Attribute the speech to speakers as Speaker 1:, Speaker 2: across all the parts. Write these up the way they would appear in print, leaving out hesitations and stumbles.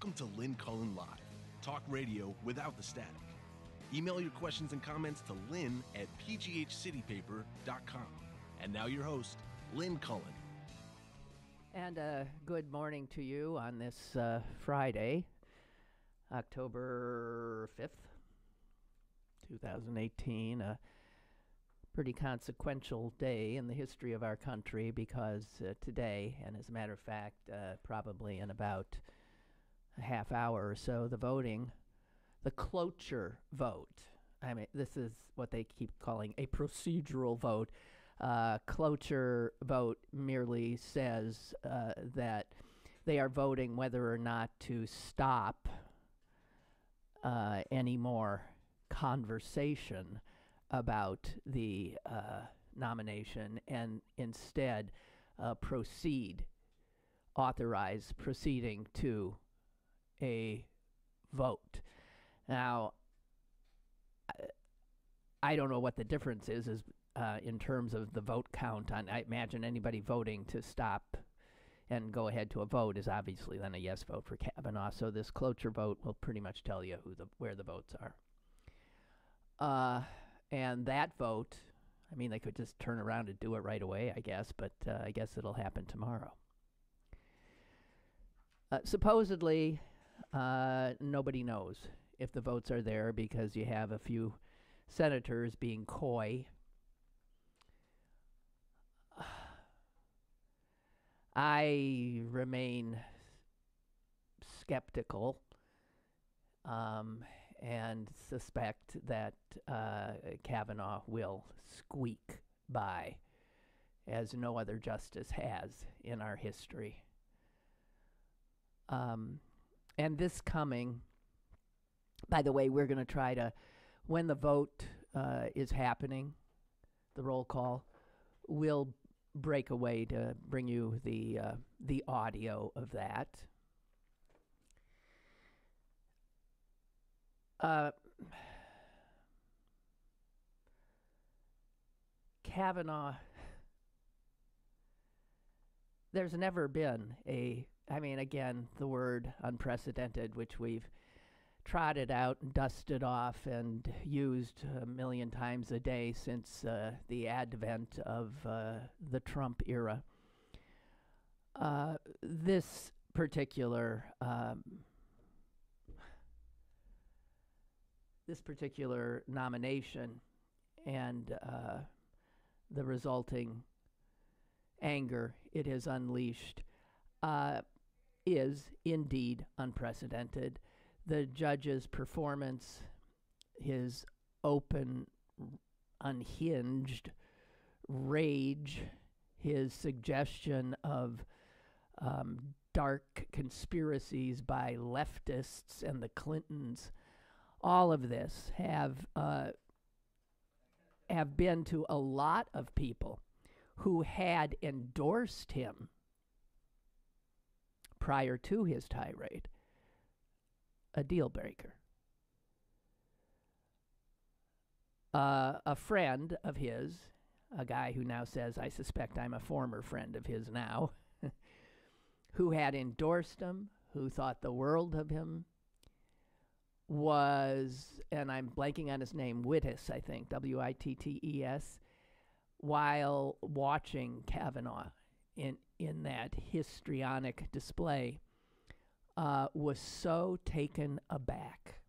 Speaker 1: Welcome to Lynn Cullen Live, talk radio without the static. Email your questions and comments to lynn@pghcitypaper.com. And now your host, Lynn Cullen.
Speaker 2: And good morning to you on this Friday, October 5th, 2018. A pretty consequential day in the history of our country because today, and as a matter of fact, probably in about a half hour or so, the cloture vote. I mean, this is what they keep calling a procedural vote. Cloture vote merely says that they are voting whether or not to stop any more conversation about the nomination and instead authorize proceeding to a vote. Now, I don't know what the difference is in terms of the vote count. I imagine anybody voting to stop and go ahead to a vote is obviously then a yes vote for Kavanaugh. So this cloture vote will pretty much tell you where the votes are. And that vote, I mean, they could just turn around and do it right away, I guess, but I guess it'll happen tomorrow. Supposedly, nobody knows if the votes are there because you have a few senators being coy. I remain skeptical and suspect that Kavanaugh will squeak by, as no other justice has in our history. And this coming, by the way, we're going to try to, when the vote is happening, the roll call, we'll break away to bring you the audio of that. Kavanaugh, there's never been again, the word unprecedented, which we've trotted out and dusted off and used a million times a day since the advent of the Trump era. This particular nomination and the resulting anger it has unleashed is indeed unprecedented. The judge's performance, his open, unhinged rage, his suggestion of dark conspiracies by leftists and the Clintons, all of this have been to a lot of people who had endorsed him prior to his tirade a deal breaker. A friend of his, a guy who now says, I suspect I'm a former friend of his now, who had endorsed him, who thought the world of him, was, and I'm blanking on his name, Wittes, I think, Wittes, while watching Kavanaugh in that histrionic display, was so taken aback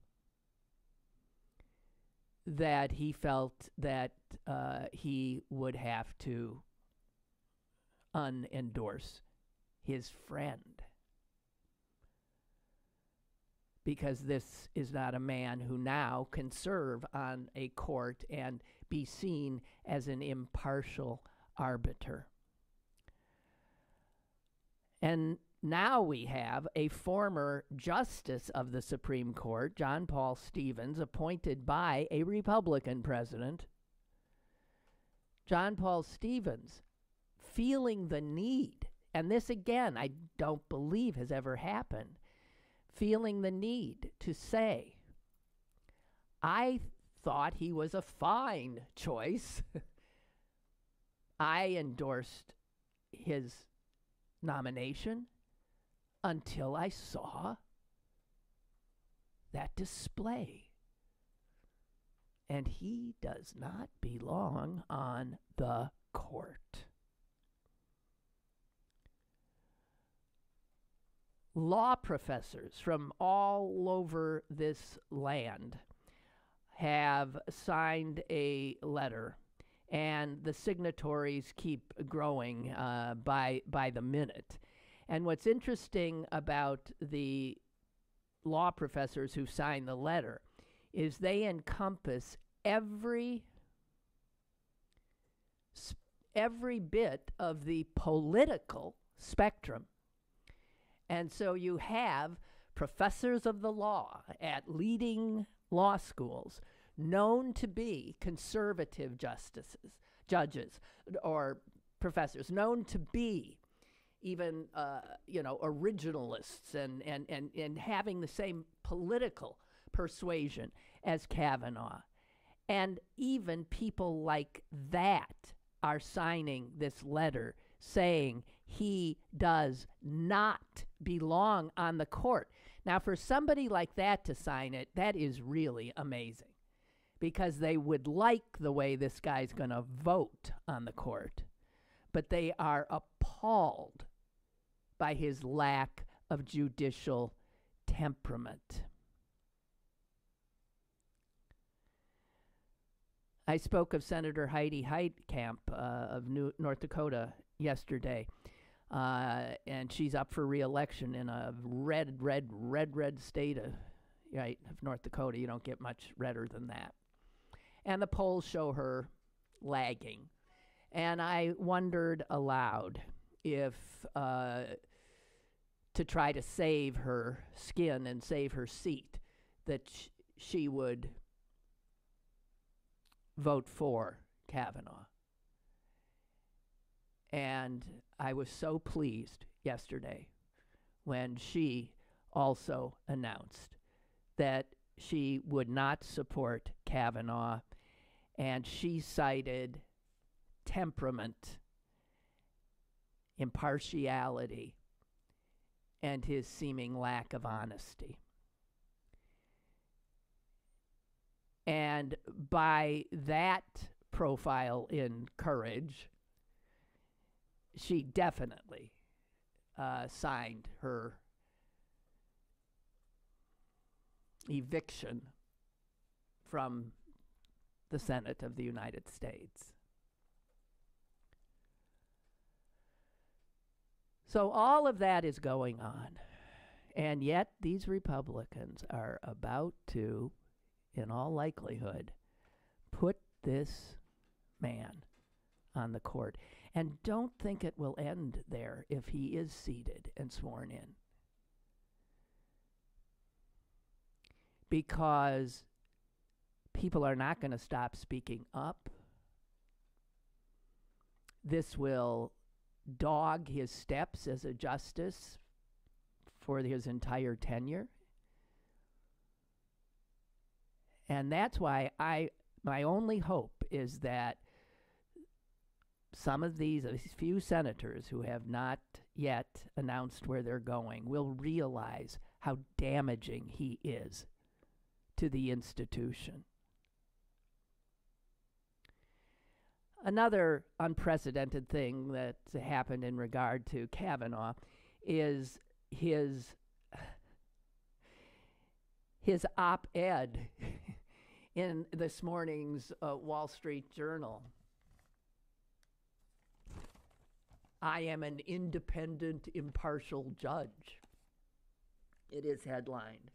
Speaker 2: that he felt that he would have to unendorse his friend, because this is not a man who now can serve on a court and be seen as an impartial arbiter. And now we have a former justice of the Supreme Court, John Paul Stevens, appointed by a Republican president. John Paul Stevens feeling the need, and this again I don't believe has ever happened, feeling the need to say, I thought he was a fine choice. I endorsed his nomination until I saw that display. And he does not belong on the court. Law professors from all over this land have signed a letter, and the signatories keep growing by the minute. And what's interesting about the law professors who signed the letter is they encompass every bit of the political spectrum. And so you have professors of the law at leading law schools known to be conservative judges, or professors known to be even originalists and having the same political persuasion as Kavanaugh. And even people like that are signing this letter saying he does not belong on the court. Now, for somebody like that to sign it, that is really amazing, because they would like the way this guy's going to vote on the court, but they are appalled by his lack of judicial temperament. I spoke of Senator Heidi Heitkamp of North Dakota yesterday, and she's up for re-election in a red state of North Dakota. You don't get much redder than that. And the polls show her lagging. And I wondered aloud if, to try to save her skin and save her seat, that she would vote for Kavanaugh. And I was so pleased yesterday when she also announced that she would not support Kavanaugh, and she cited temperament, impartiality, and his seeming lack of honesty. And by that profile in courage, she definitely signed her eviction from the Senate of the United States. So all of that is going on. And yet these Republicans are about to, in all likelihood, put this man on the court. And don't think it will end there if he is seated and sworn in. Because people are not going to stop speaking up. This will dog his steps as a justice for his entire tenure. And that's why my only hope is that some of these few senators who have not yet announced where they're going will realize how damaging he is to the institution. Another unprecedented thing that happened in regard to Kavanaugh is his op-ed in this morning's Wall Street Journal. I am an independent, impartial judge. It is headlined.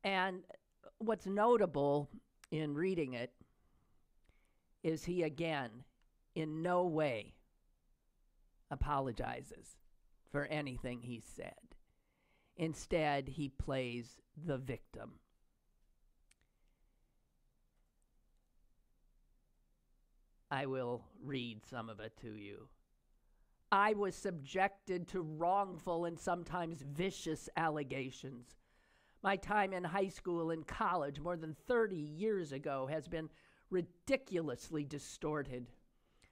Speaker 2: And what's notable in reading it is he again in no way apologizes for anything he said. Instead, he plays the victim. I will read some of it to you. I was subjected to wrongful and sometimes vicious allegations. My time in high school and college more than 30 years ago has been ridiculously distorted.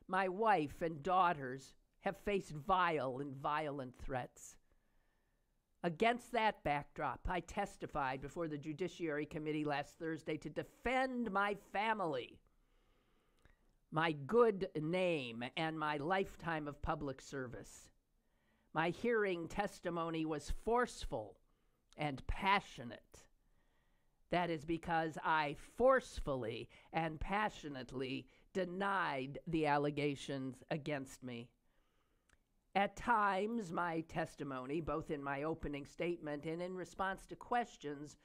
Speaker 2: My wife and daughters have faced vile and violent threats. Against that backdrop, I testified before the Judiciary Committee last Thursday to defend my family, my good name, and my lifetime of public service. My hearing testimony was forceful and passionate. That is because I forcefully and passionately denied the allegations against me. At times, my testimony, both in my opening statement and in response to questions,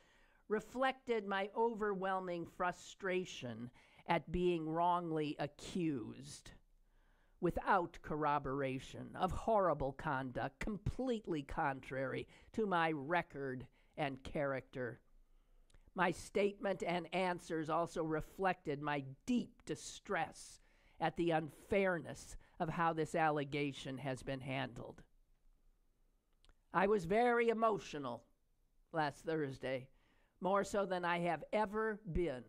Speaker 2: reflected my overwhelming frustration at being wrongly accused, without corroboration, of horrible conduct completely contrary to my record and character. My statement and answers also reflected my deep distress at the unfairness of how this allegation has been handled. I was very emotional last Thursday, more so than I have ever been.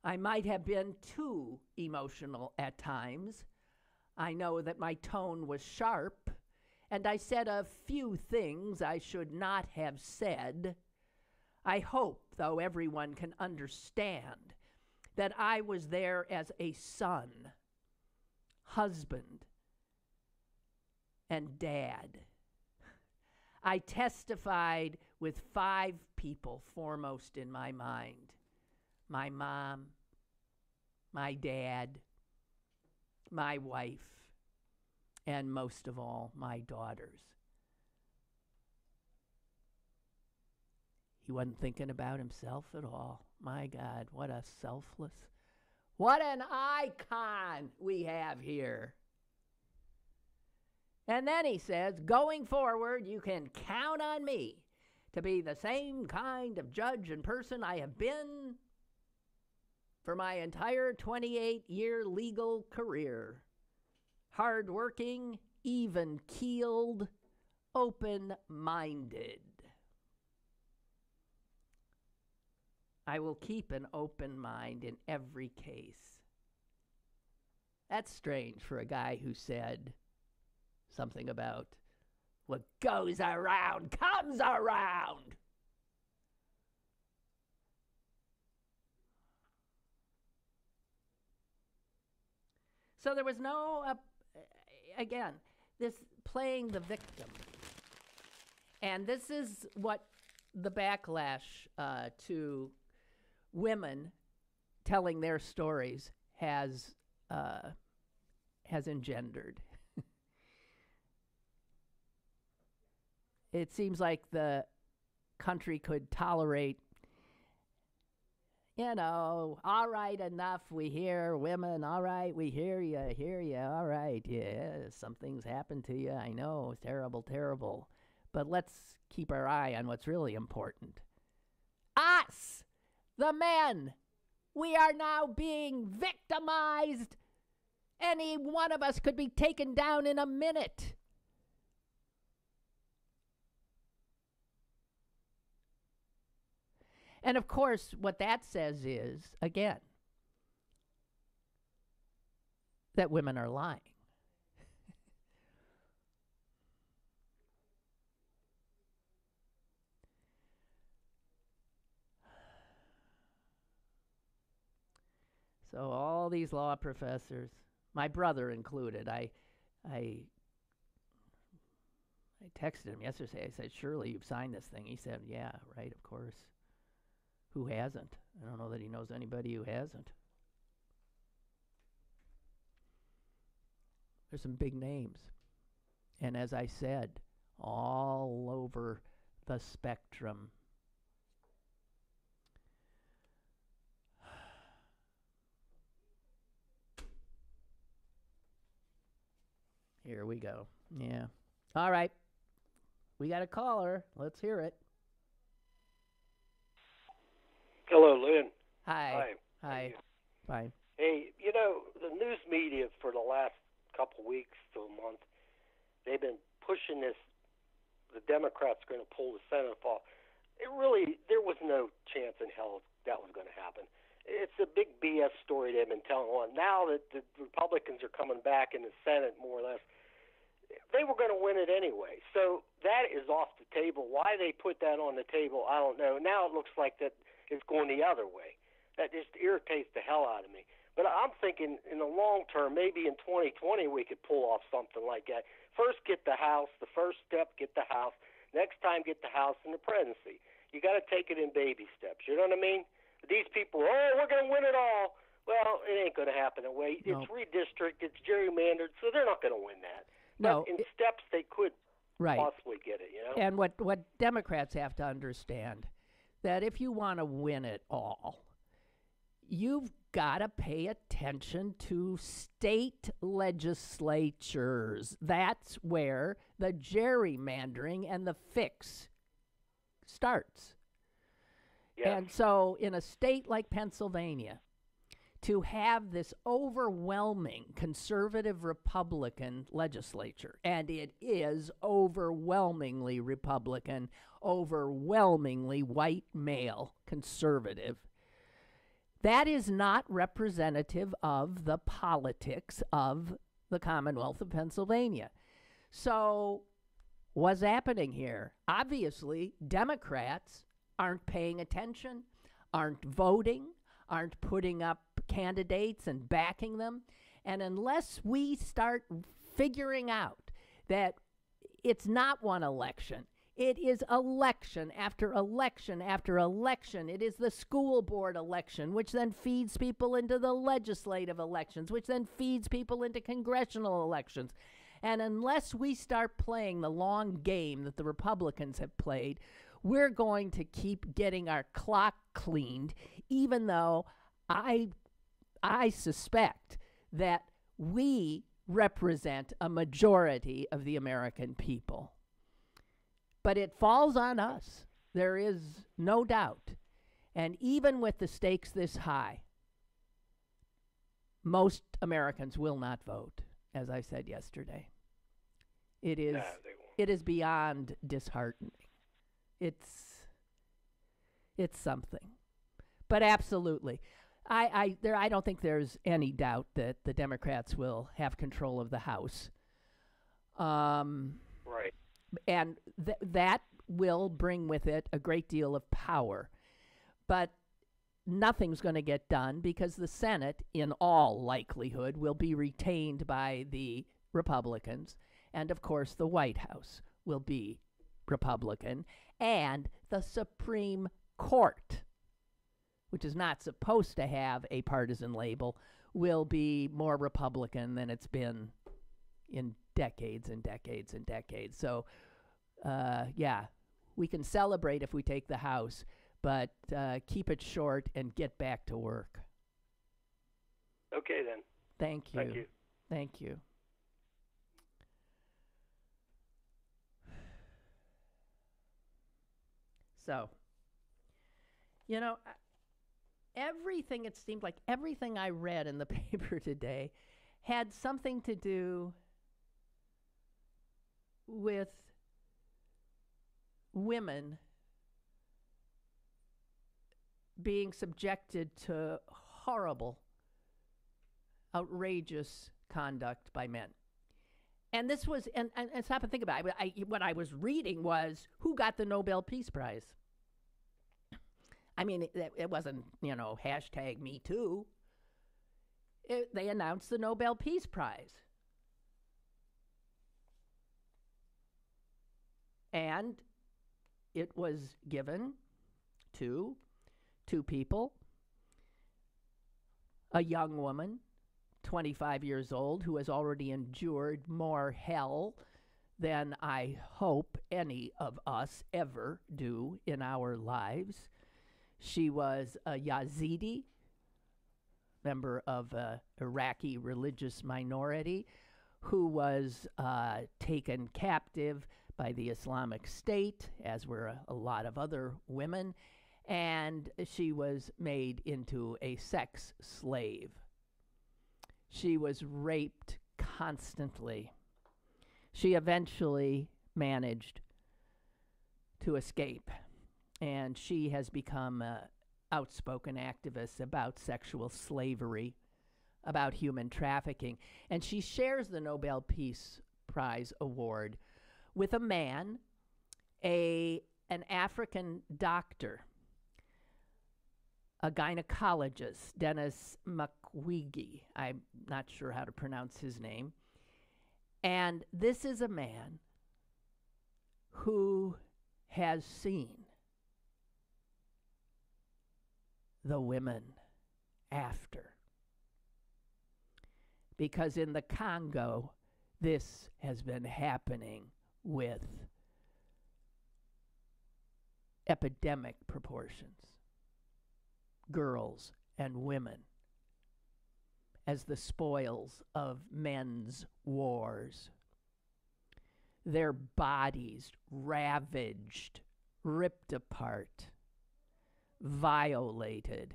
Speaker 2: I might have been too emotional at times. I know that my tone was sharp, and I said a few things I should not have said. I hope, though, everyone can understand that I was there as a son, husband, and dad. I testified with 5 people foremost in my mind: my mom, my dad, my wife, and most of all, my daughters. He wasn't thinking about himself at all. My God, what a selfless, what an icon we have here. And then he says, going forward, you can count on me to be the same kind of judge and person I have been for my entire 28-year legal career. Hardworking, even-keeled, open-minded. I will keep an open mind in every case. That's strange for a guy who said something about what goes around comes around. So there was no, again, this playing the victim. And this is what the backlash to women telling their stories has engendered. It seems like the country could tolerate, all right, enough, we hear women, all right, we hear you, all right, yeah, something's happened to you, I know, terrible, terrible. But let's keep our eye on what's really important. Us, the men, we are now being victimized. Any one of us could be taken down in a minute. And of course, what that says is, again, that women are lying. So all these law professors, my brother included, I texted him yesterday. I said, surely you've signed this thing. He said, yeah, right, of course. Who hasn't? I don't know that he knows anybody who hasn't. There's some big names. And as I said, all over the spectrum. Here we go. Yeah. All right. We got a caller. Let's hear it.
Speaker 3: Hello, Lynn.
Speaker 2: Hi.
Speaker 3: Hi.
Speaker 2: Fine.
Speaker 3: Hey, the news media for the last couple weeks to a month, they've been pushing this. The Democrats are going to pull the Senate off. There was no chance in hell that was going to happen. It's a big BS story they've been telling on. Now that the Republicans are coming back in the Senate, more or less, they were going to win it anyway. So that is off the table. Why they put that on the table, I don't know. Now it looks like that it's going the other way. That just irritates the hell out of me. But I'm thinking in the long term, maybe in 2020 we could pull off something like that. First, get the House. The first step, get the House. Next time, get the House and the presidency. You got to take it in baby steps. You know what I mean? These people, we're going to win it all. Well, it ain't going to happen that way.
Speaker 2: No.
Speaker 3: It's redistricted, it's gerrymandered, so they're not going to win that.
Speaker 2: No,
Speaker 3: but in steps, they could
Speaker 2: right.
Speaker 3: possibly get it, you know?
Speaker 2: And what Democrats have to understand, that if you want to win it all, you've got to pay attention to state legislatures. That's where the gerrymandering and the fix starts.
Speaker 3: Yes.
Speaker 2: And so in a state like Pennsylvania, to have this overwhelming conservative Republican legislature, and it is overwhelmingly Republican, overwhelmingly white male conservative, that is not representative of the politics of the Commonwealth of Pennsylvania. So what's happening here? Obviously, Democrats aren't paying attention, aren't voting, aren't putting up candidates and backing them. And unless we start figuring out that it's not one election, it is election after election after election. It is the school board election, which then feeds people into the legislative elections, which then feeds people into congressional elections. And unless we start playing the long game that the Republicans have played, we're going to keep getting our clock cleaned, even though I suspect that we represent a majority of the American people. But it falls on us. There is no doubt. And even with the stakes this high, most Americans will not vote, as I said yesterday. It is beyond disheartening. It's something. But absolutely. I don't think there's any doubt that the Democrats will have control of the House.
Speaker 3: Right.
Speaker 2: And that will bring with it a great deal of power. But nothing's going to get done because the Senate, in all likelihood, will be retained by the Republicans. And, of course, the White House will be Republican. And the Supreme Court, which is not supposed to have a partisan label, will be more Republican than it's been in decades and decades and decades. So, we can celebrate if we take the House, but keep it short and get back to work.
Speaker 3: Okay, then.
Speaker 2: Thank you.
Speaker 3: Thank you.
Speaker 2: Thank you. So, everything, it seemed like everything I read in the paper today had something to do with women being subjected to horrible, outrageous conduct by men. And this was, and stop and think about it. What I was reading was who got the Nobel Peace Prize. I mean, it wasn't, hashtag Me Too. They announced the Nobel Peace Prize. And it was given to two people, a young woman, 25 years old, who has already endured more hell than I hope any of us ever do in our lives. She was a Yazidi, member of an Iraqi religious minority, who was taken captive by the Islamic State, as were a lot of other women, and she was made into a sex slave. She was raped constantly. She eventually managed to escape, and she has become an outspoken activist about sexual slavery, about human trafficking, and she shares the Nobel Peace Prize award with a man, an African doctor, a gynecologist, Dennis Mukwege. I'm not sure how to pronounce his name. And this is a man who has seen the women after. Because in the Congo, this has been happening with epidemic proportions. Girls and women as the spoils of men's wars. Their bodies ravaged, ripped apart, violated.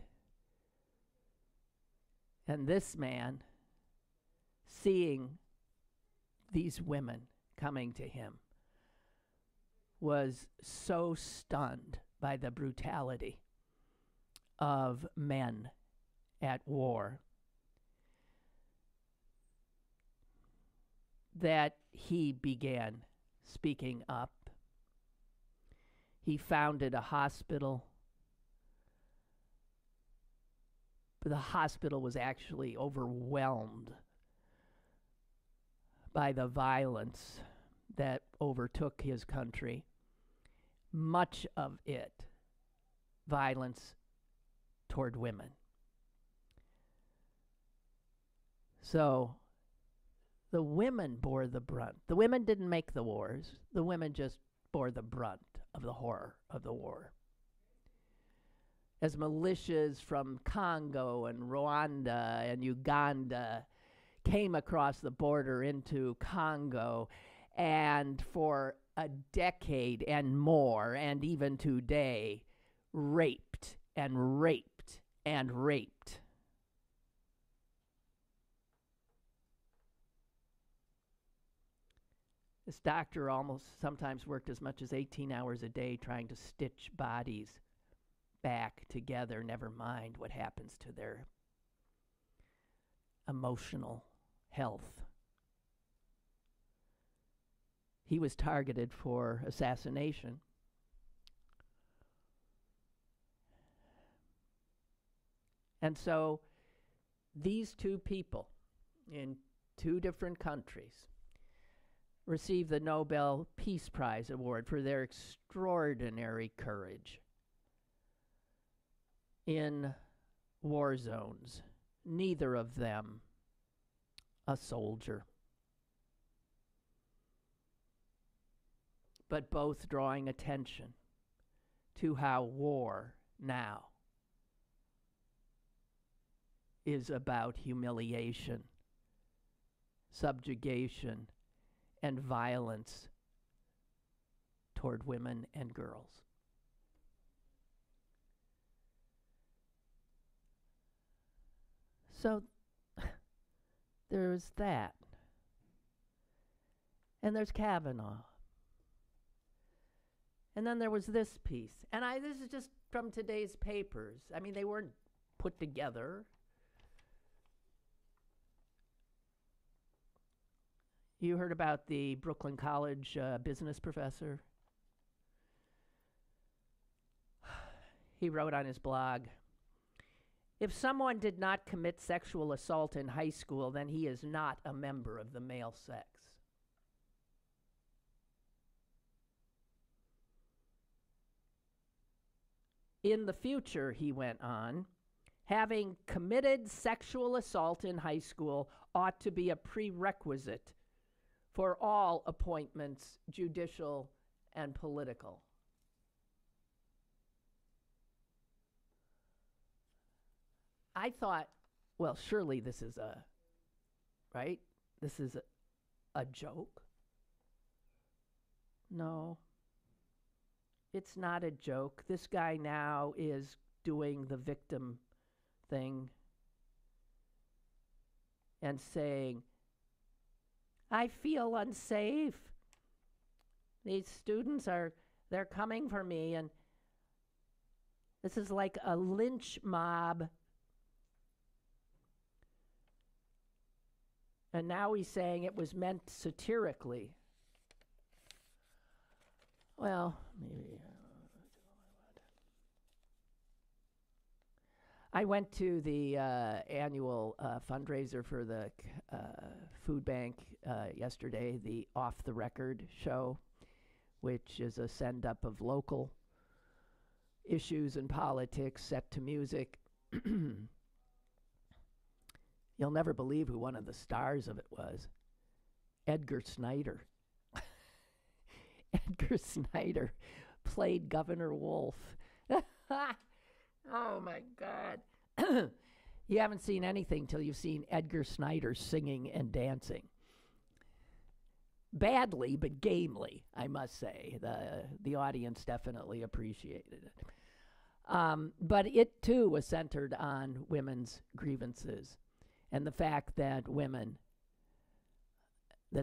Speaker 2: And this man, seeing these women coming to him, was so stunned by the brutality of men at war that he began speaking up. He founded a hospital, but the hospital was actually overwhelmed by the violence that overtook his country. Much of it, violence toward women. So the women bore the brunt. The women didn't make the wars. The women just bore the brunt of the horror of the war. As militias from Congo and Rwanda and Uganda came across the border into Congo, and for a decade and more, and even today, raped and raped and raped. This doctor almost sometimes worked as much as 18 hours a day trying to stitch bodies back together, never mind what happens to their emotional health. He was targeted for assassination. And so these two people in two different countries received the Nobel Peace Prize Award for their extraordinary courage in war zones. Neither of them a soldier, but both drawing attention to how war now is about humiliation, subjugation, and violence toward women and girls. So there's that. And there's Kavanaugh. And then there was this piece. And this is just from today's papers. I mean, they weren't put together. You heard about the Brooklyn College business professor? He wrote on his blog, "If someone did not commit sexual assault in high school, then he is not a member of the male sex." In the future, he went on, having committed sexual assault in high school ought to be a prerequisite for all appointments, judicial and political. I thought, well, surely this is right? This is a joke. No, it's not a joke. This guy now is doing the victim thing and saying, I feel unsafe. These students they're coming for me, and this is like a lynch mob And now he's saying it was meant satirically. Well, maybe. I went to the annual fundraiser for the food bank yesterday, the Off the Record show, which is a send-up of local issues and politics set to music. You'll never believe who one of the stars of it was. Edgar Snyder. Edgar Snyder played Governor Wolf. Oh, my God. You haven't seen anything till you've seen Edgar Snyder singing and dancing. Badly, but gamely, I must say. The audience definitely appreciated it. But it, too, was centered on women's grievances and the fact that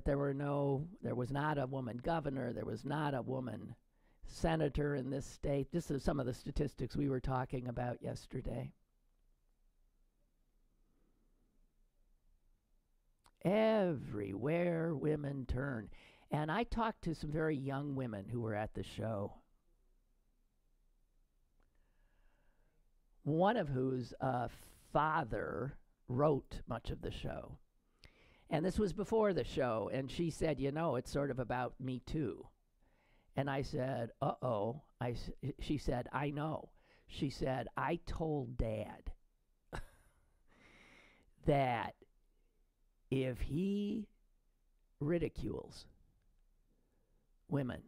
Speaker 2: there was not a woman governor, there was not a woman senator in this state. This is some of the statistics we were talking about yesterday. Everywhere women turn. And I talked to some very young women who were at the show, one of whose father wrote much of the show. And this was before the show, and she said, it's sort of about me too. And I said, uh-oh. She said, I know. She said, I told Dad that if he ridicules women,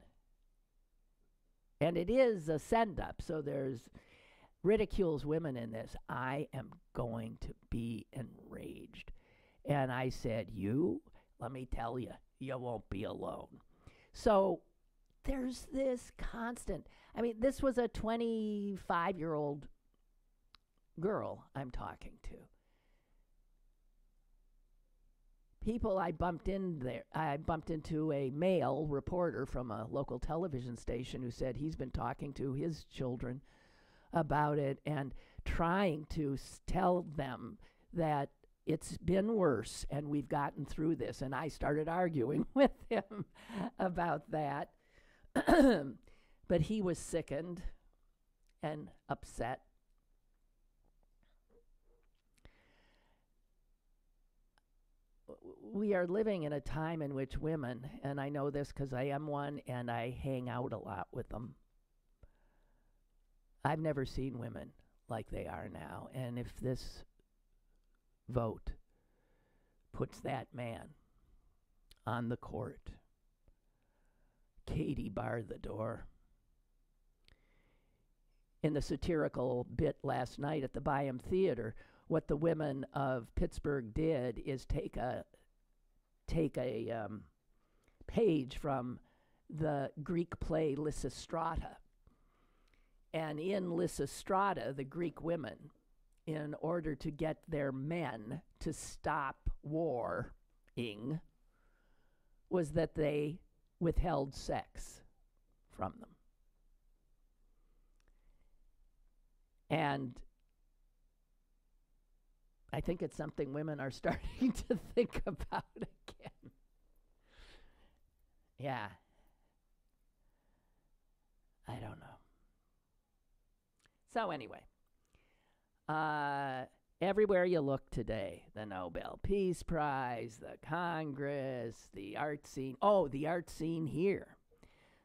Speaker 2: and it is a send-up, so there's ridicules women in this, I am going to be enraged. And I said, let me tell you, you won't be alone. So there's this constant, this was a 25-year-old girl I'm talking to. People I bumped into a male reporter from a local television station who said he's been talking to his children about it and trying to tell them that it's been worse and we've gotten through this. And I started arguing with him about that. But he was sickened and upset. We are living in a time in which women, and I know this because I am one and I hang out a lot with them, I've never seen women like they are now. And if this vote puts that man on the court, Katie barred the door. In the satirical bit last night at the Byham Theater, what the women of Pittsburgh did is take a page from the Greek play Lysistrata. And in Lysistrata, the Greek women, in order to get their men to stop warring, was that they withheld sex from them. And I think it's something women are starting to think about again. Yeah. I don't know. So anyway, everywhere you look today, the Nobel Peace Prize, the Congress, the art scene. Oh, the art scene here.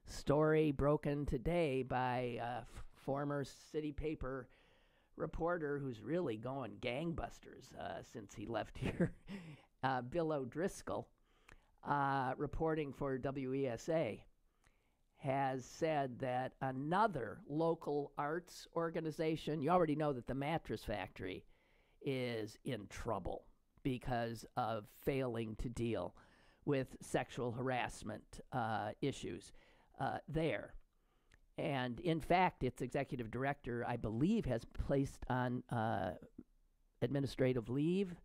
Speaker 2: Story broken today by a former City Paper reporter who's really going gangbusters since he left here, Bill O'Driscoll, reporting for WESA, has said that another local arts organization, you already know that the Mattress Factory is in trouble because of failing to deal with sexual harassment issues there. And in fact, its executive director, I believe, has placed on administrative leave.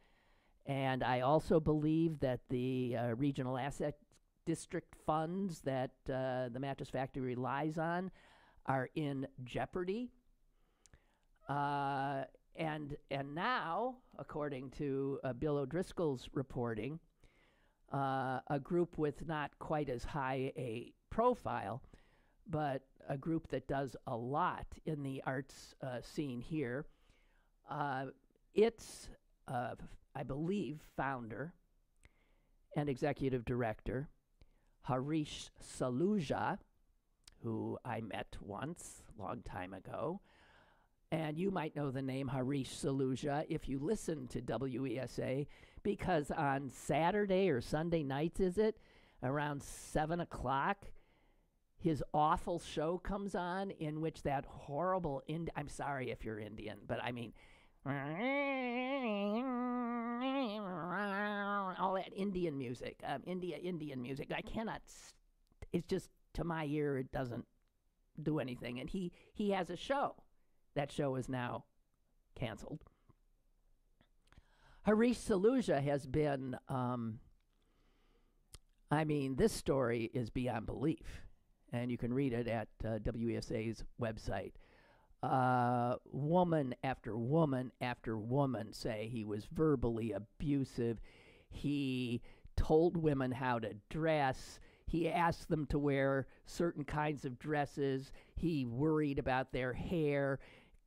Speaker 2: And I also believe that the regional asset district funds that the Mattress Factory relies on are in jeopardy. And now, according to Bill O'Driscoll's reporting, a group with not quite as high a profile, but a group that does a lot in the arts scene here. Its, I believe, founder and executive director, Harish Saluja, who I met once, a long time ago. And you might know the name Harish Saluja if you listen to WESA, because on Saturday or Sunday nights, is it, around 7 o'clock, his awful show comes on in which that horrible, I'm sorry if you're Indian, but I mean, all that Indian music, Indian music. I cannot, it's just, to my ear, it doesn't do anything. And he has a show. That show is now canceled. Harish Saluja has been, this story is beyond belief. And you can read it at WESA's website. Woman after woman after woman say he was verbally abusive. He told women how to dress. He asked them to wear certain kinds of dresses. He worried about their hair,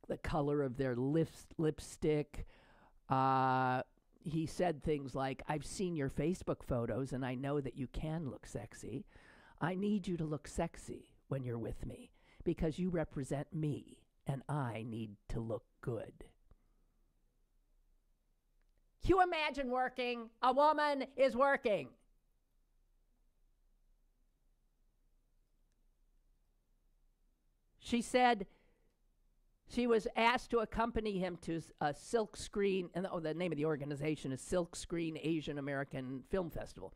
Speaker 2: the color of their lipstick. He said things like, I've seen your Facebook photos and I know that you can look sexy. I need you to look sexy when you're with me because you represent me and I need to look good. Can you imagine working? A woman is working. She said she was asked to accompany him to a Silk Screen, and the name of the organization is Silk Screen Asian American Film Festival.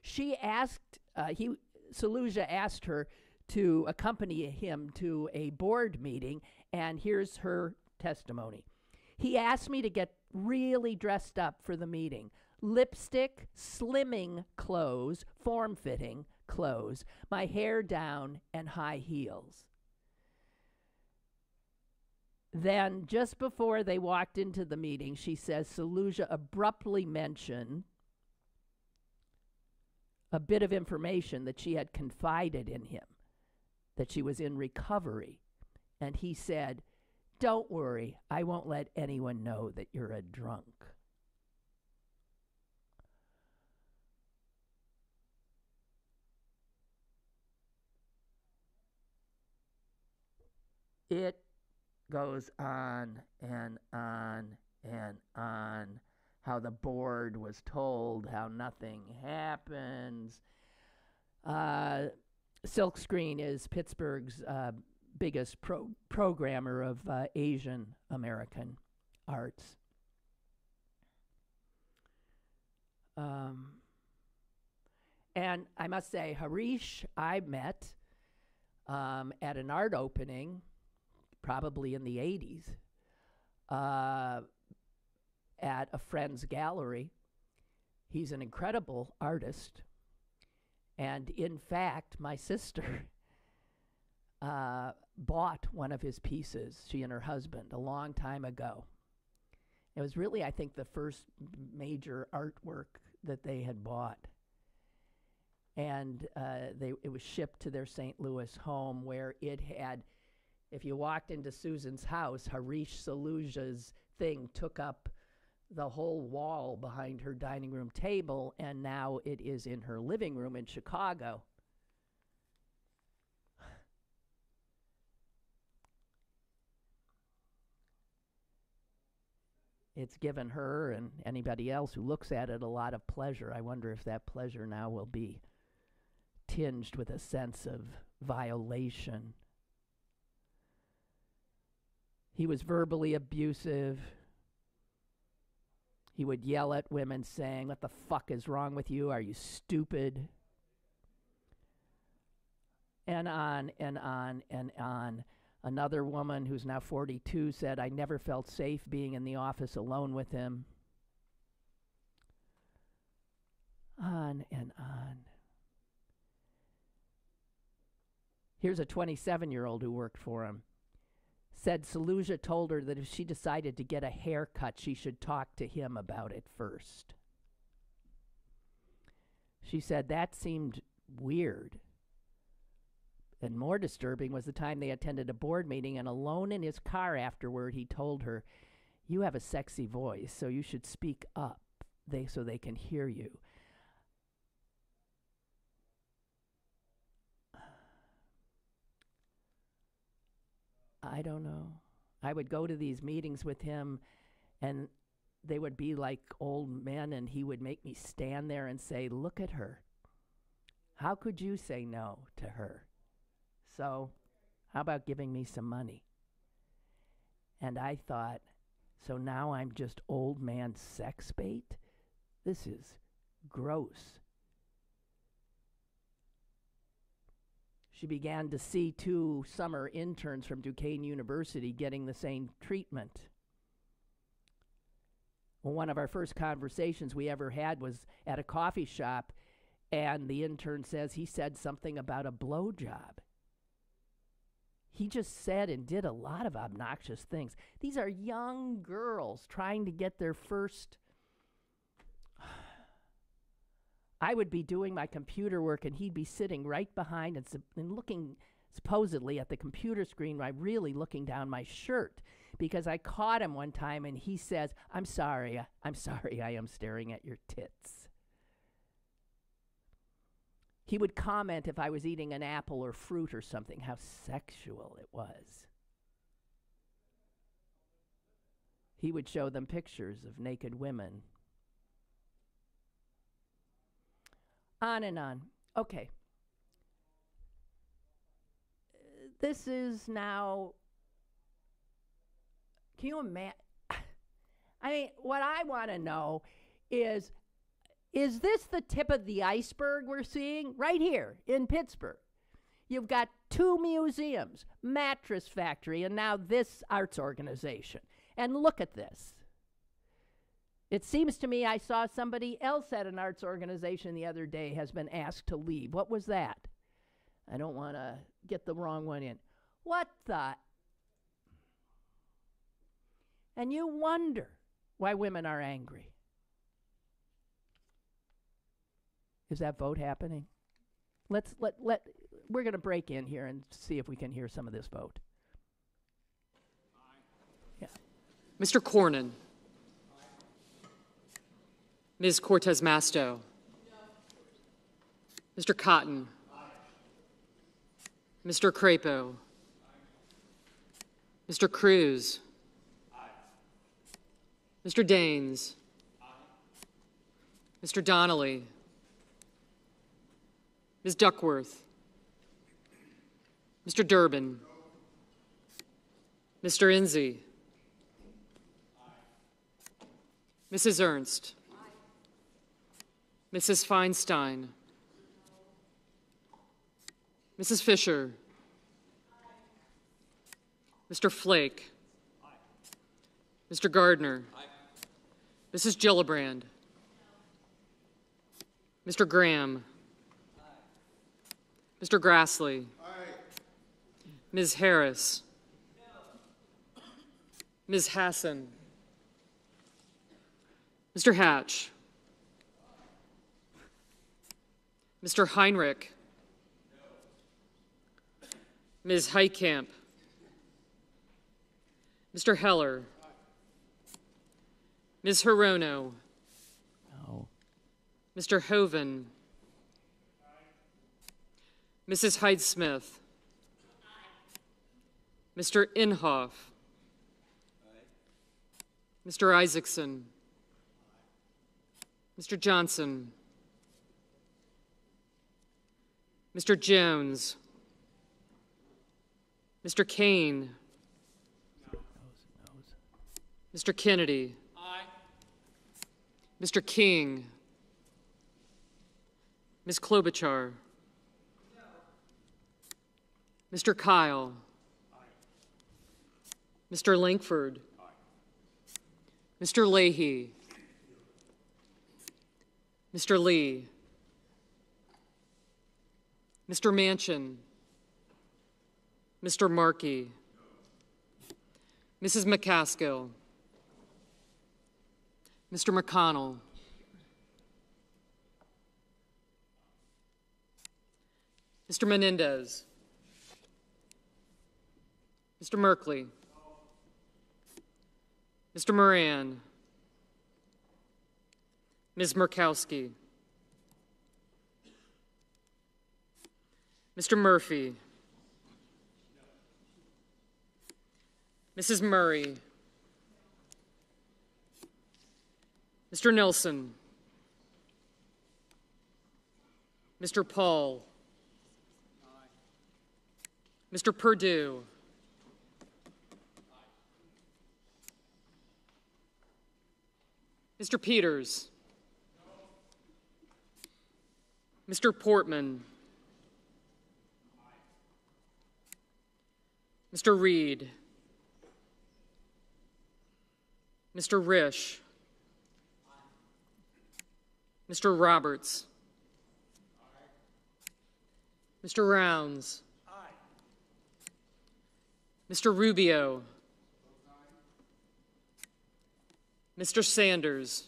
Speaker 2: She asked, Saluja asked her to accompany him to a board meeting, and here's her testimony. He asked me to get really dressed up for the meeting. Lipstick, slimming clothes, form-fitting clothes, my hair down, and high heels. Then, just before they walked into the meeting, she says Saluja abruptly mentioned a bit of information that she had confided in him, that she was in recovery. And he said, don't worry, I won't let anyone know that you're a drunk. It goes on and on and on, how the board was told, how nothing happens. Silkscreen is Pittsburgh's biggest programmer of Asian American arts. And I must say, Harish, I met at an art opening, probably in the 80s, at a friend's gallery. He's an incredible artist. And in fact, my sister bought one of his pieces, she and her husband, a long time ago. It was really, I think, the first major artwork that they had bought. And it was shipped to their St. Louis home, where it had, if you walked into Susan's house, Harish Saluja's thing took up the whole wall behind her dining room table, and now it is in her living room in Chicago. It's given her and anybody else who looks at it a lot of pleasure. I wonder if that pleasure now will be tinged with a sense of violation. He was verbally abusive. He would yell at women saying, "What the fuck is wrong with you? Are you stupid?" And on and on and on. Another woman who's now 42 said, "I never felt safe being in the office alone with him." On and on. Here's a 27-year-old who worked for him. Said Saluja told her that if she decided to get a haircut, she should talk to him about it first. She said that seemed weird. And more disturbing was the time they attended a board meeting, and alone in his car afterward, he told her, "You have a sexy voice, so you should speak up so they can hear you." I don't know. I would go to these meetings with him, and they would be like old men, and he would make me stand there and say, "Look at her. How could you say no to her? So how about giving me some money?" And I thought, so now I'm just old man sex bait? This is gross. She began to see 2 summer interns from Duquesne University getting the same treatment. Well, one of our first conversations we ever had was at a coffee shop, and the intern says he said something about a blowjob. He just said and did a lot of obnoxious things. These are young girls trying to get their first... I would be doing my computer work, and he'd be sitting right behind and looking supposedly at the computer screen while really looking down my shirt, because I caught him one time, and he says, I'm sorry, I am staring at your tits." He would comment if I was eating an apple or fruit or something, how sexual it was. He would show them pictures of naked women. On and on. Okay. This is now, can you imagine? I mean, what I want to know is this the tip of the iceberg we're seeing right here in Pittsburgh? You've got 2 museums, Mattress Factory, and now this arts organization. And look at this. It seems to me I saw somebody else at an arts organization the other day has been asked to leave. What was that? I don't want to get the wrong one in. What the? And you wonder why women are angry. Is that vote happening? We're going to break in here and see if we can hear some of this vote. Yeah.
Speaker 4: Mr. Cornyn. Ms. Cortez Masto. Mr. Cotton. Mr. Crapo. Mr. Cruz. Mr. Daines. Mr. Donnelly. Ms. Duckworth. Mr. Durbin. Mr. Enzi. Mrs. Ernst. Mrs. Feinstein. Mrs. Fisher. Mr. Flake. Mr. Gardner. Mrs. Gillibrand. Mr. Graham. Mr. Grassley. Ms. Harris. Ms. Hassan. Mr. Hatch. Mr. Heinrich. Ms. Heitkamp. Mr. Heller. Ms. Hirono.
Speaker 2: No.
Speaker 4: Mr. Hoven. Mrs. Hyde-Smith. Mr. Inhofe. Mr. Isaacson. Mr. Johnson. Mr. Jones. Mr. Kane. Mr. Kennedy. Aye. Mr. King. Ms. Klobuchar. No. Mr. Kyle. Aye. Mr. Lankford. Aye. Mr. Leahy. Mr. Lee. Mr. Manchin. Mr. Markey. No. Mrs. McCaskill. Mr. McConnell. Mr. Menendez. Mr. Merkley. Mr. Moran. Ms. Murkowski. Mr. Murphy. Mrs. Murray. Mr. Nelson. Mr. Paul. Mr. Perdue. Mr. Peters. Mr. Portman. Mr. Reed. Mr. Risch. Mr. Roberts. Mr. Rounds. Mr. Rubio. Mr. Sanders.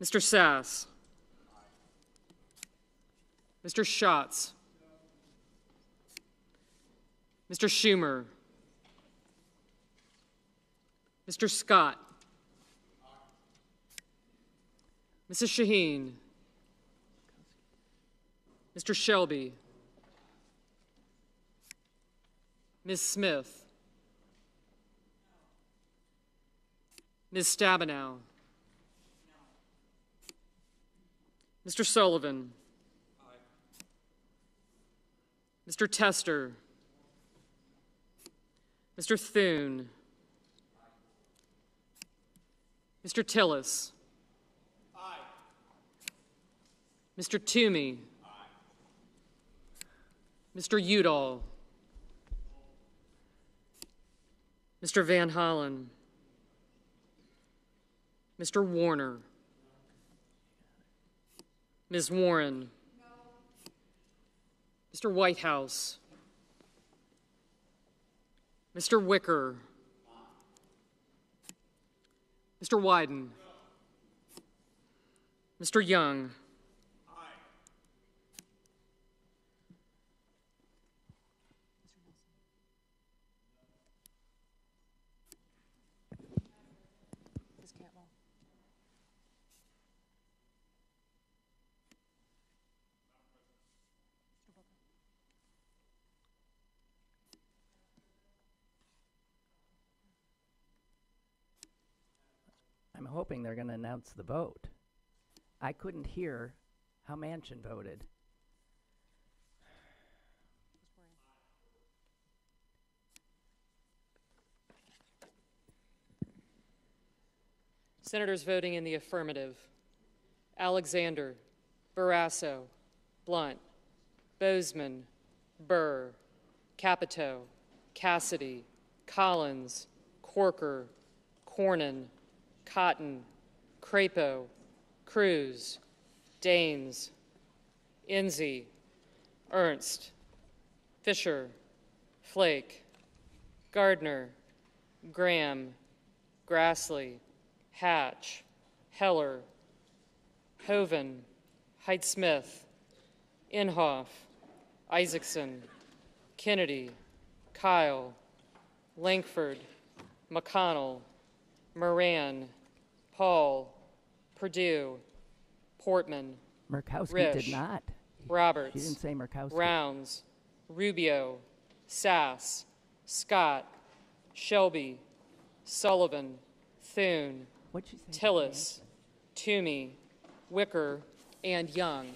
Speaker 4: Mr. Sass. Mr. Schatz. Mr. Schumer. Mr. Scott. Mrs. Shaheen. Mr. Shelby. Ms. Smith. Ms. Stabenow. Mr. Sullivan. Mr. Tester. Mr. Thune. Mr. Tillis. Mr. Toomey. Mr. Udall. Mr. Van Hollen. Mr. Warner. Ms. Warren. Mr. Whitehouse. Mr. Wicker. Mr. Wyden. Mr. Young.
Speaker 2: I'm hoping they're going to announce the vote. I couldn't hear how Manchin voted.
Speaker 4: Senators voting in the affirmative: Alexander, Barrasso, Blunt, Bozeman, Burr, Capito, Cassidy, Collins, Corker, Cornyn, Cotton, Crapo, Cruz, Daines, Enzi, Ernst, Fisher, Flake, Gardner, Graham, Grassley, Hatch, Heller, Hoeven, Hyde-Smith, Inhofe, Isaacson, Kennedy, Kyle, Lankford, McConnell, Moran, Paul, Perdue, Portman,
Speaker 2: Murkowski
Speaker 4: Risch,
Speaker 2: did not.
Speaker 4: Roberts,
Speaker 2: She didn't say Murkowski.
Speaker 4: Rounds, Rubio, Sass, Scott, Shelby, Sullivan, Thune,
Speaker 2: What'd she say?
Speaker 4: Tillis, Toomey, Wicker, and Young.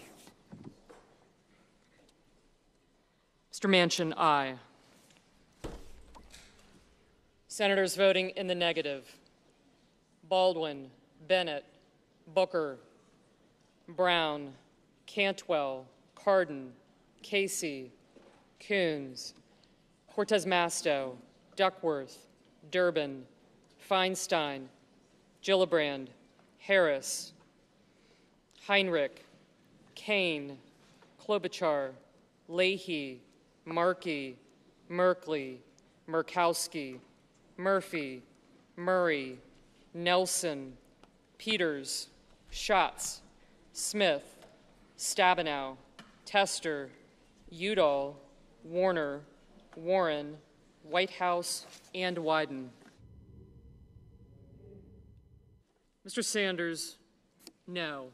Speaker 4: Mr. Manchin, aye. Senators voting in the negative: Baldwin, Bennett, Booker, Brown, Cantwell, Cardin, Casey, Coons, Cortez Masto, Duckworth, Durbin, Feinstein, Gillibrand, Harris, Heinrich, Kane, Klobuchar, Leahy, Markey, Merkley, Murkowski, Murphy, Murray, Nelson, Peters, Schatz, Smith, Stabenow, Tester, Udall, Warner, Warren, Whitehouse, and Wyden. Mr. Sanders, no.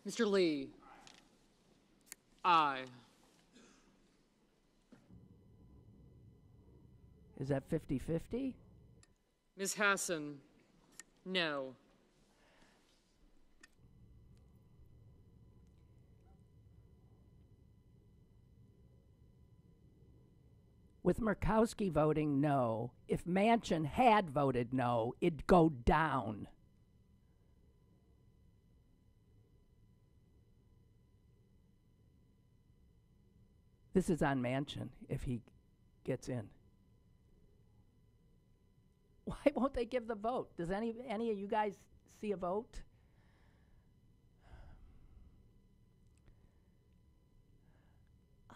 Speaker 4: Mr. Lee, aye.
Speaker 2: Is that 50-50?
Speaker 4: Ms. Hassan, no.
Speaker 2: With Murkowski voting no, if Manchin had voted no, it'd go down. This is on Manchin if he gets in. Why won't they give the vote? Does any of you guys see a vote?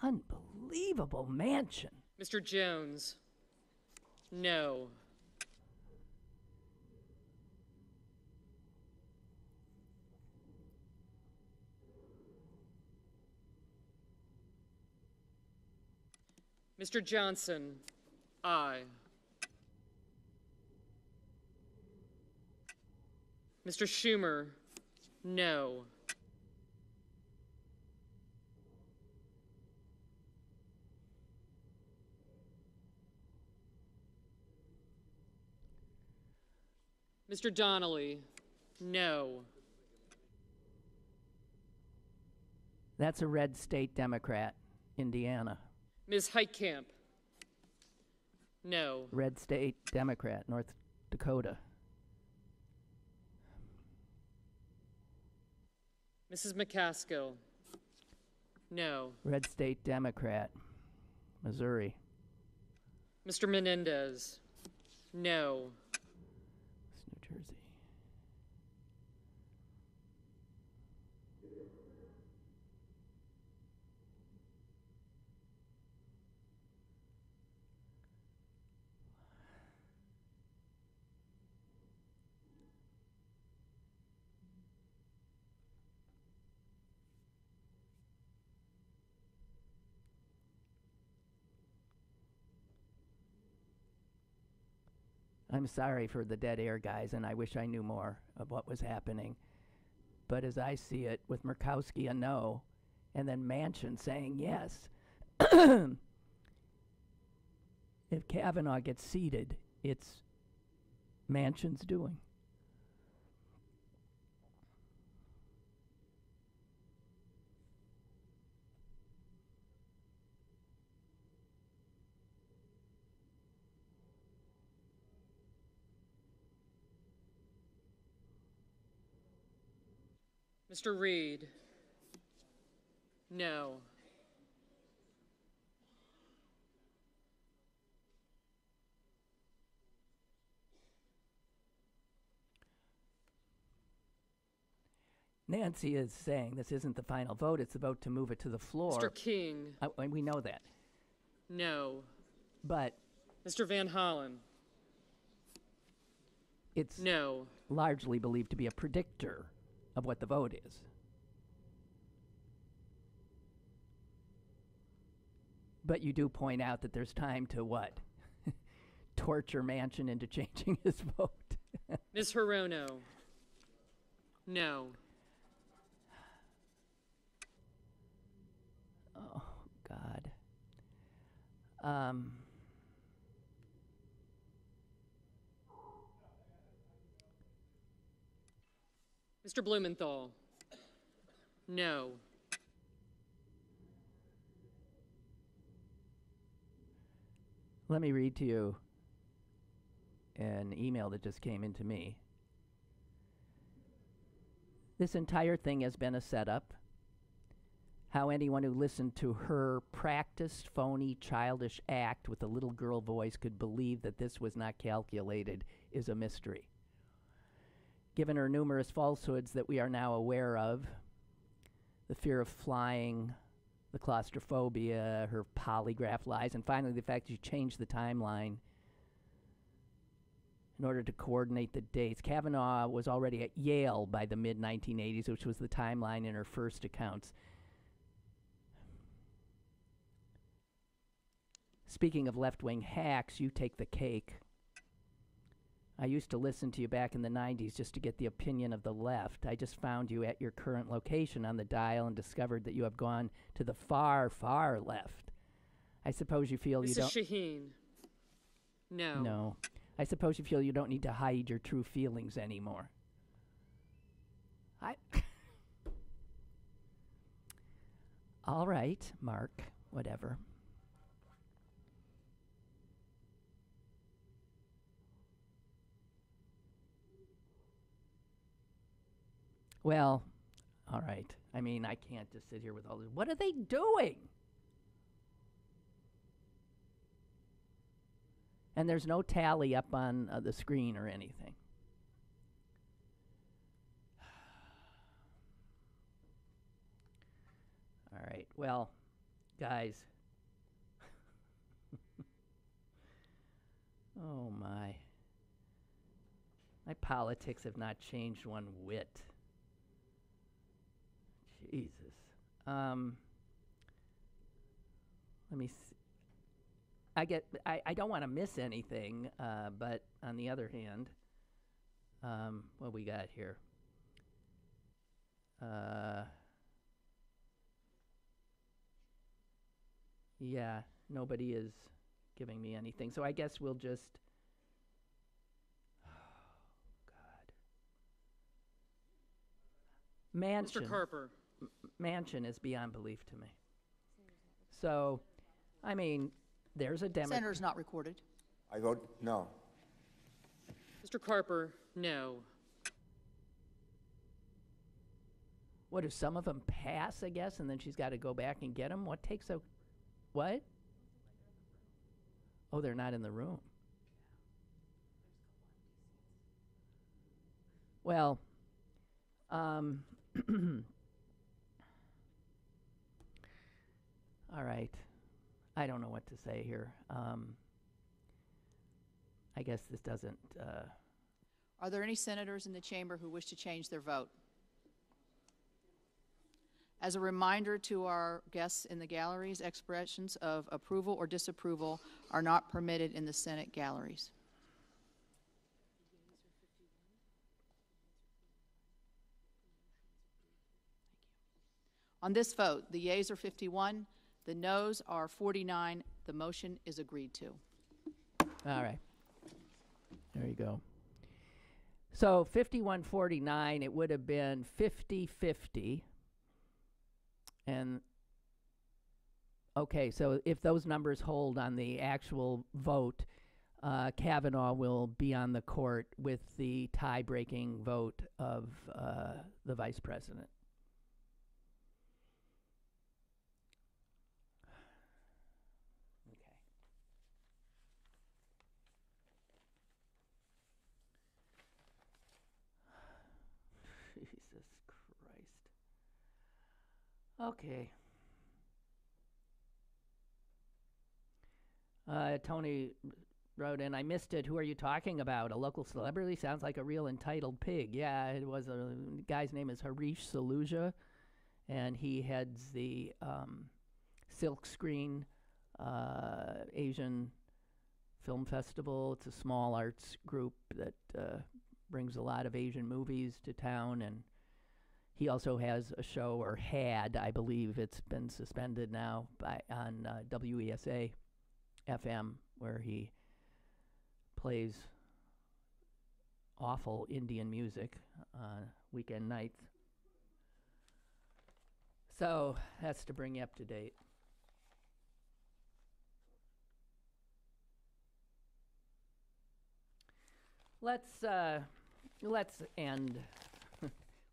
Speaker 2: Unbelievable Manchin.
Speaker 4: Mr. Jones, no. Mr. Johnson, aye. Mr. Schumer, no. Mr. Donnelly, no.
Speaker 2: That's a red state Democrat, Indiana.
Speaker 4: Ms. Heitkamp, no.
Speaker 2: Red state Democrat, North Dakota.
Speaker 4: Mrs. McCaskill, no.
Speaker 2: Red state Democrat, Missouri.
Speaker 4: Mr. Menendez, no.
Speaker 2: It's New Jersey. I'm sorry for the dead air, guys, and I wish I knew more of what was happening. But as I see it, with Murkowski a no, and then Manchin saying yes, if Kavanaugh gets seated, it's Manchin's doing.
Speaker 4: Mr. Reed, no.
Speaker 2: Nancy is saying this isn't the final vote, it's the vote to move it to the floor.
Speaker 4: Mr. King,
Speaker 2: We know that.
Speaker 4: no.
Speaker 2: But
Speaker 4: Mr. Van Hollen,
Speaker 2: it's
Speaker 4: no.
Speaker 2: largely believed to be a predictor of what the vote is. But you do point out that there's time to what? Torture Manchin into changing his vote.
Speaker 4: Ms. Hirono, no.
Speaker 2: Oh, God.
Speaker 4: Mr. Blumenthal, no.
Speaker 2: Let me read to you an email that just came into me. This entire thing has been a setup. How anyone who listened to her practiced, phony, childish act with a little girl voice could believe that this was not calculated is a mystery. Given her numerous falsehoods that we are now aware of, the fear of flying, the claustrophobia, her polygraph lies, and finally the fact that she changed the timeline in order to coordinate the dates. Kavanaugh was already at Yale by the mid-1980s, which was the timeline in her first accounts. Speaking of left-wing hacks, you take the cake. I used to listen to you back in the 90s just to get the opinion of the left. I just found you at your current location on the dial and discovered that you have gone to the far, far left. I suppose you feel you don't...
Speaker 4: Mrs. Shaheen. No.
Speaker 2: No. I suppose you feel you don't need to hide your true feelings anymore. All right, Mark, whatever. Well, all right. I mean, I can't just sit here with all this. What are they doing? And there's no tally up on the screen or anything. All right. Well, guys. Oh, my. My politics have not changed one whit. Jesus. Let me see. I don't want to miss anything, but on the other hand, what we got here? Yeah, nobody is giving me anything, so I guess we'll just. Oh, God. Mansion.
Speaker 4: Mr. Carper.
Speaker 2: Mansion is beyond belief to me. So, I mean, there's a
Speaker 5: Senator's not recorded.
Speaker 6: I vote no.
Speaker 4: Mr. Carper, no.
Speaker 2: What, do some of them pass, I guess, and then she's got to go back and get them? What takes a... What? Oh, they're not in the room. Well, all right. I don't know what to say here. I guess this doesn't...
Speaker 5: Are there any senators in the chamber who wish to change their vote? As a reminder to our guests in the galleries, expressions of approval or disapproval are not permitted in the Senate galleries. On this vote, the yeas are 51, the noes are 49. The motion is agreed to.
Speaker 2: All right. There you go. So 51-49, it would have been 50-50. And, okay, so if those numbers hold on the actual vote, Kavanaugh will be on the court with the tie-breaking vote of the vice president. Okay. Jesus Christ. Okay. Tony wrote in, I missed it. Who are you talking about? A local celebrity? Sounds like a real entitled pig. Yeah, it was a guy's name is Harish Saluja, and he heads the Silk Screen Asian Film Festival. It's a small arts group that brings a lot of Asian movies to town, and he also has a show, or had, I believe it's been suspended now, on WESA FM, where he plays awful Indian music weekend nights. So that's to bring you up to date. Let's end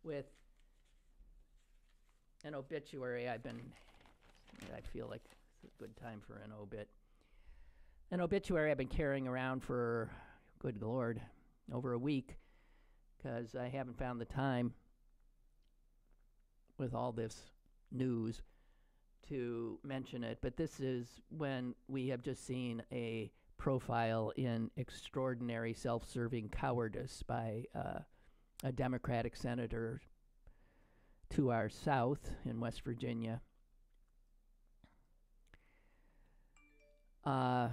Speaker 2: with an obituary. I feel like it's a good time for an obit. An obituary I've been carrying around for, good Lord, over a week, because I haven't found the time with all this news to mention it. But this is when we have just seen a profile in extraordinary self-serving cowardice by a Democratic senator to our south in West Virginia. Uh,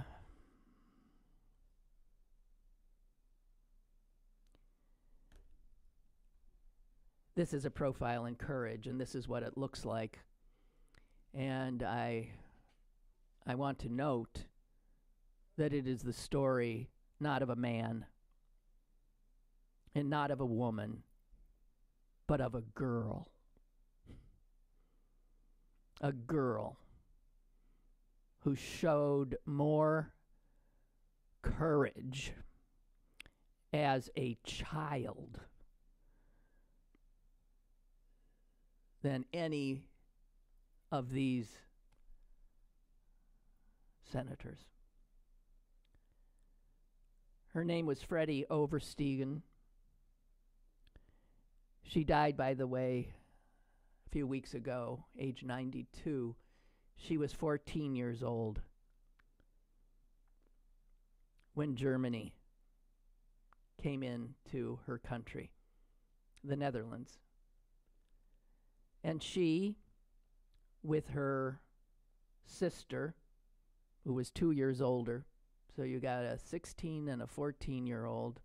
Speaker 2: this is a profile in courage, and this is what it looks like. And I want to note that it is the story not of a man and not of a woman, but of a girl. A girl who showed more courage as a child than any of these senators. Her name was Freddie Overstegen. She died, by the way, a few weeks ago, age 92. She was 14 years old when Germany came into her country, the Netherlands. And she, with her sister, who was 2 years older, so you got a 16 and a 14-year-old,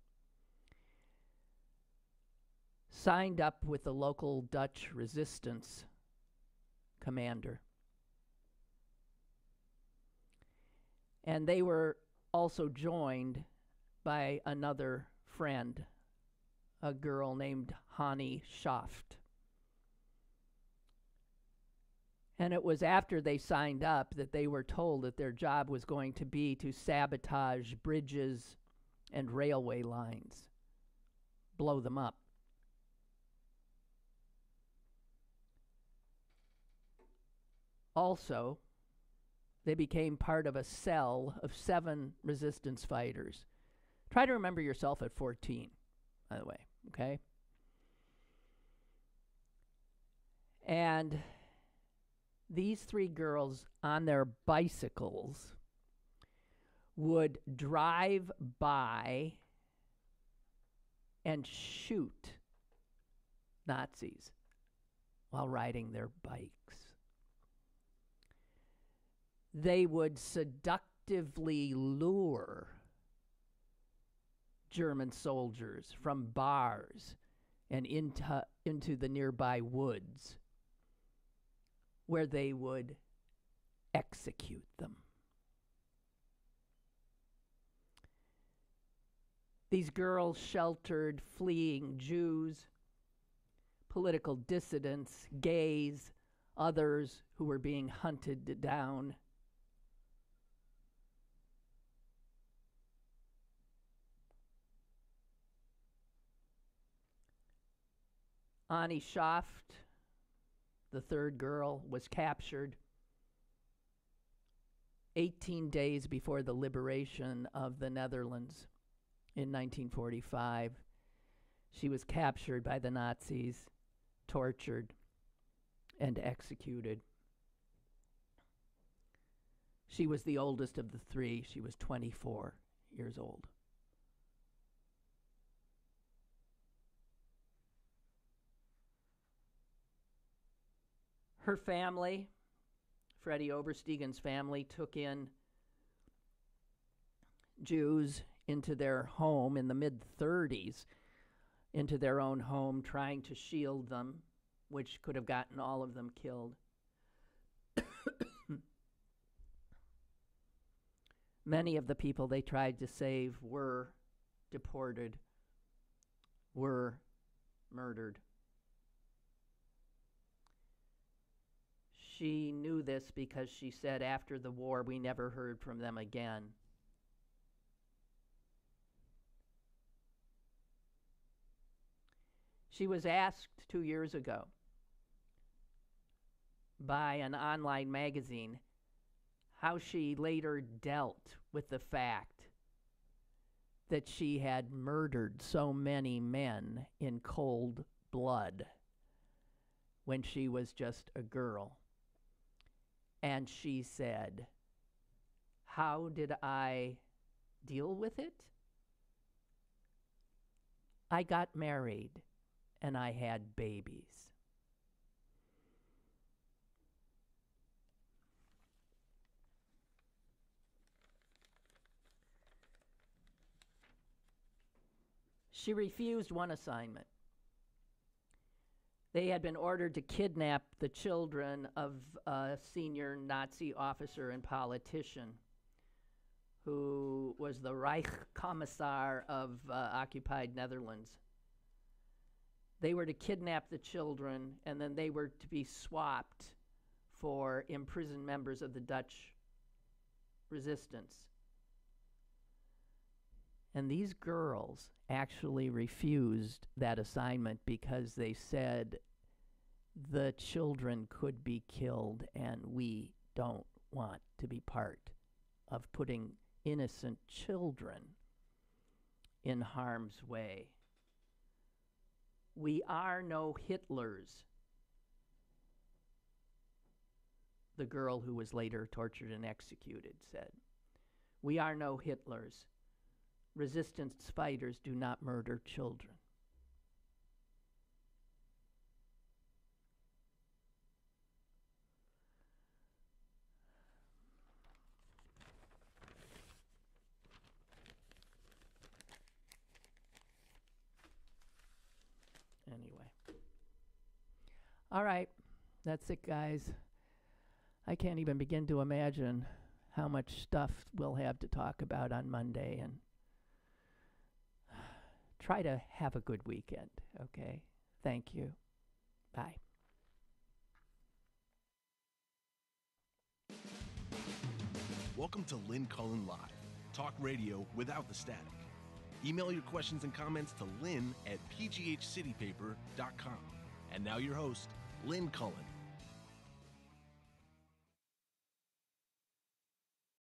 Speaker 2: signed up with the local Dutch resistance commander. And they were also joined by another friend, a girl named Hannie Schaft. And it was after they signed up that they were told that their job was going to be to sabotage bridges and railway lines, blow them up. Also, they became part of a cell of 7 resistance fighters. Try to remember yourself at 14, by the way, okay? And these 3 girls on their bicycles would drive by and shoot Nazis while riding their bikes. They would seductively lure German soldiers from bars and into the nearby woods, where they would execute them. These girls sheltered fleeing Jews, political dissidents, gays, others who were being hunted down. Annie Schaft, the 3rd girl, was captured 18 days before the liberation of the Netherlands in 1945. She was captured by the Nazis, tortured, and executed. She was the oldest of the 3. She was 24 years old. Her family, Freddie Overstegen's family, took in Jews into their home in the mid-30s, into their own home, trying to shield them, which could have gotten all of them killed. Many of the people they tried to save were deported, were murdered. She knew this because she said after the war, we never heard from them again. She was asked 2 years ago by an online magazine how she later dealt with the fact that she had murdered so many men in cold blood when she was just a girl. And she said, how did I deal with it? I got married and I had babies. She refused one assignment. They had been ordered to kidnap the children of a senior Nazi officer and politician who was the Reich Commissar of occupied Netherlands. They were to kidnap the children, and then they were to be swapped for imprisoned members of the Dutch resistance. And these girls actually refused that assignment because they said the children could be killed and we don't want to be part of putting innocent children in harm's way. We are no Hitlers, the girl who was later tortured and executed said. We are no Hitlers. Resistance fighters do not murder children. Anyway. All right. That's it, guys. I can't even begin to imagine how much stuff we'll have to talk about on Monday, and try to have a good weekend, okay? Thank you. Bye.
Speaker 1: Welcome to Lynn Cullen Live, talk radio without the static. Email your questions and comments to lynn@pghcitypaper.com. And now your host, Lynn Cullen.